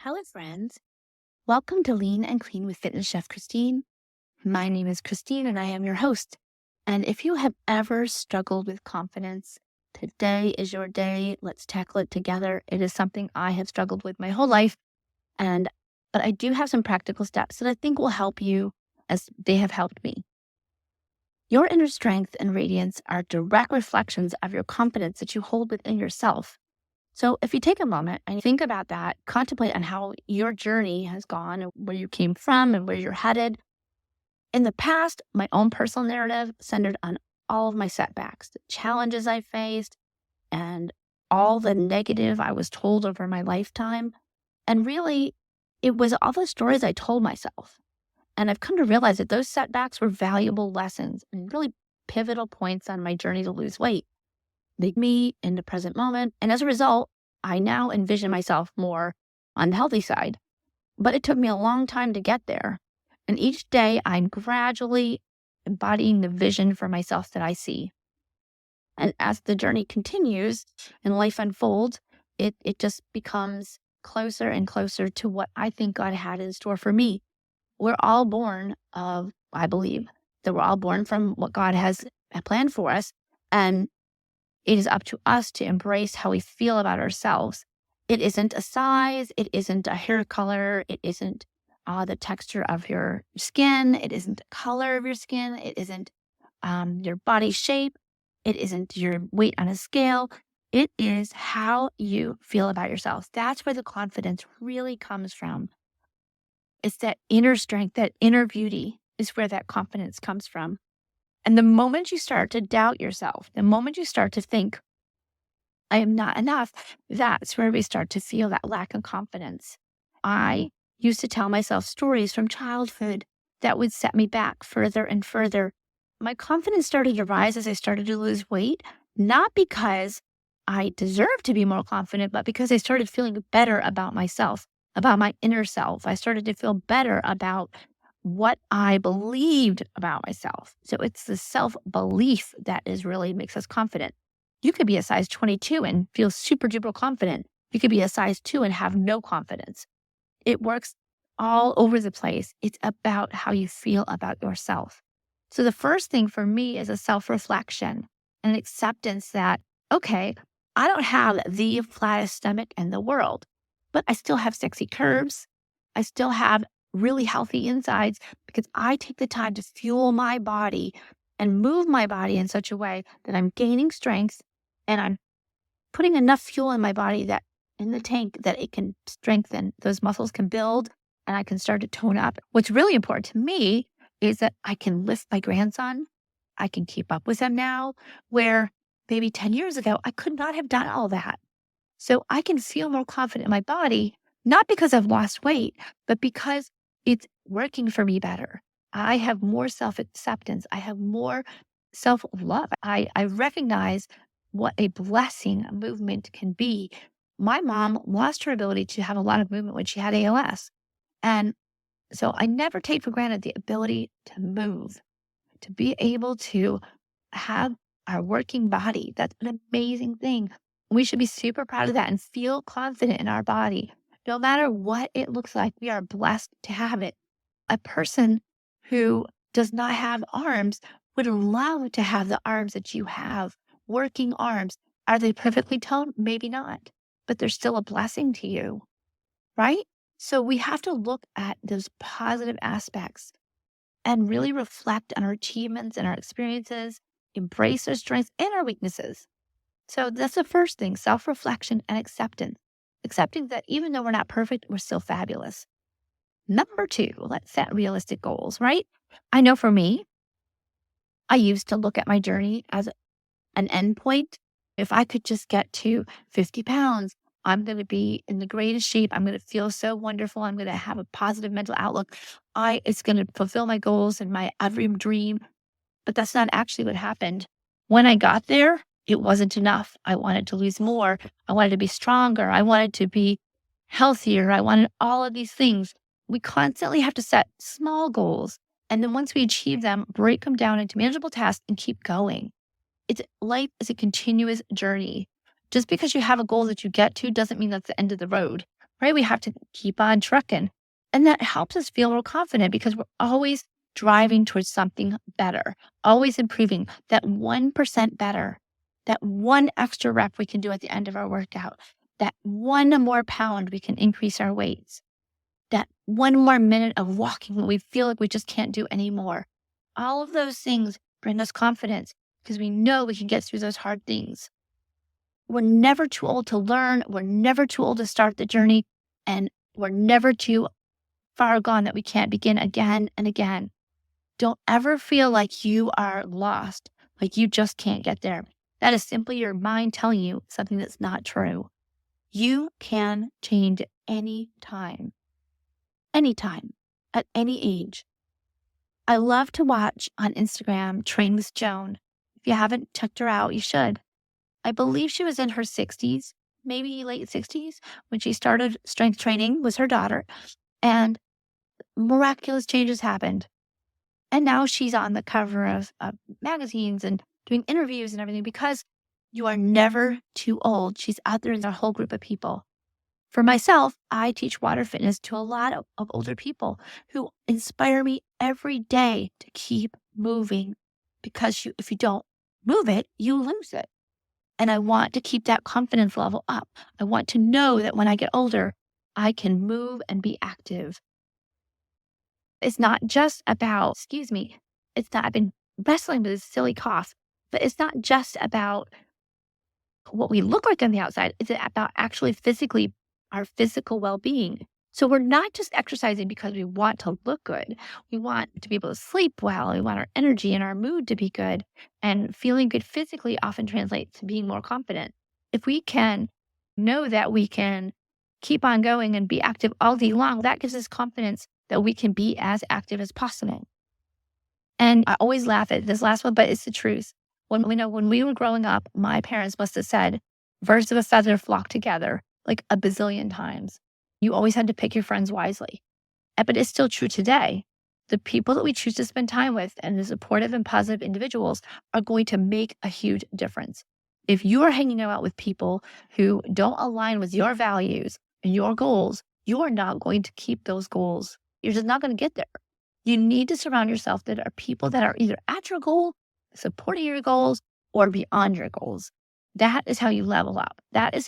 Hello, friends. Welcome to Lean and Clean with Fitness Chef Christine. My name is Christine and I am your host. And if you have ever struggled with confidence, today is your day. Let's tackle it together. It is something I have struggled with my whole life. But I do have some practical steps that I think will help you as they have helped me. Your inner strength and radiance are direct reflections of your confidence that you hold within yourself. So if you take a moment and you think about that, contemplate on how your journey has gone and where you came from and where you're headed. In the past, my own personal narrative centered on all of my setbacks, the challenges I faced, and all the negative I was told over my lifetime. And really, it was all the stories I told myself. And I've come to realize that those setbacks were valuable lessons and really pivotal points on my journey to lose weight. They me in the present moment. And as a result, I now envision myself more on the healthy side. But it took me a long time to get there. And each day I'm gradually embodying the vision for myself that I see. And as the journey continues and life unfolds, it just becomes closer and closer to what I think God had in store for me. We're all born of, I believe, that we're all born from what God has planned for us. And it is up to us to embrace how we feel about ourselves. It isn't a size. It isn't a hair color. It isn't the texture of your skin. It isn't the color of your skin. It isn't your body shape. It isn't your weight on a scale. It is how you feel about yourself. That's where the confidence really comes from. It's that inner strength, that inner beauty is where that confidence comes from. And the moment you start to doubt yourself, the moment you start to think, I am not enough, that's where we start to feel that lack of confidence. I used to tell myself stories from childhood that would set me back further and further. My confidence started to rise as I started to lose weight, not because I deserved to be more confident, but because I started feeling better about myself, about my inner self. I started to feel better about what I believed about myself. So it's the self-belief that is really makes us confident. You could be a size 22 and feel super duper confident. You could be a size 2 and have no confidence. It works all over the place. It's about how you feel about yourself. So the first thing for me is a self-reflection and acceptance that, okay, I don't have the flattest stomach in the world, but I still have sexy curves. I still have really healthy insides because I take the time to fuel my body and move my body in such a way that I'm gaining strength and I'm putting enough fuel in my body that in the tank that it can strengthen, those muscles can build and I can start to tone up. What's really important to me is that I can lift my grandson. I can keep up with him now, where maybe 10 years ago, I could not have done all that. So I can feel more confident in my body, not because I've lost weight, but because it's working for me better. I have more self-acceptance. I have more self-love. I recognize what a blessing a movement can be. My mom lost her ability to have a lot of movement when she had ALS. And so I never take for granted the ability to move, to be able to have our working body. That's an amazing thing. We should be super proud of that and feel confident in our body. No matter what it looks like, we are blessed to have it. A person who does not have arms would love to have the arms that you have, working arms. Are they perfectly toned? Maybe not, but they're still a blessing to you, right? So we have to look at those positive aspects and really reflect on our achievements and our experiences, embrace our strengths and our weaknesses. So that's the first thing, self-reflection and acceptance. Accepting that even though we're not perfect, we're still fabulous. Number 2, let's set realistic goals, right? I know for me, I used to look at my journey as an endpoint. If I could just get to 50 pounds, I'm going to be in the greatest shape. I'm going to feel so wonderful. I'm going to have a positive mental outlook. It's going to fulfill my goals and my every dream. But that's not actually what happened. When I got there, it wasn't enough. I wanted to lose more. I wanted to be stronger. I wanted to be healthier. I wanted all of these things. We constantly have to set small goals. And then once we achieve them, break them down into manageable tasks and keep going. Life is a continuous journey. Just because you have a goal that you get to doesn't mean that's the end of the road. right? We have to keep on trucking. And that helps us feel more confident because we're always driving towards something better, always improving that 1% better, that one extra rep we can do at the end of our workout, that one more pound we can increase our weights, that one more minute of walking when we feel like we just can't do anymore. All of those things bring us confidence because we know we can get through those hard things. We're never too old to learn. We're never too old to start the journey. And we're never too far gone that we can't begin again and again. Don't ever feel like you are lost, like you just can't get there. That is simply your mind telling you something that's not true. You can change any time, at any age. I love to watch on Instagram Train with Joan. If you haven't checked her out, you should. I believe she was in her 60s, maybe late 60s, when she started strength training with her daughter, and miraculous changes happened. And now she's on the cover of magazines and doing interviews and everything because you are never too old. She's out there in a whole group of people. For myself, I teach water fitness to a lot of older people who inspire me every day to keep moving because if you don't move it, you lose it. And I want to keep that confidence level up. I want to know that when I get older, I can move and be active. It's not just about, I've been wrestling with this silly cough, but it's not just about what we look like on the outside. It's about actually physically, our physical well-being. So we're not just exercising because we want to look good. We want to be able to sleep well. We want our energy and our mood to be good. And feeling good physically often translates to being more confident. If we can know that we can keep on going and be active all day long, that gives us confidence that we can be as active as possible. And I always laugh at this last one, but it's the truth. When we were growing up, my parents must have said, birds of a feather flock together, like a bazillion times. You always had to pick your friends wisely. But it's still true today. The people that we choose to spend time with and the supportive and positive individuals are going to make a huge difference. If you are hanging out with people who don't align with your values and your goals, you are not going to keep those goals. You're just not going to get there. You need to surround yourself that are people that are either at your goal, supporting your goals, or beyond your goals. That is how you level up. That is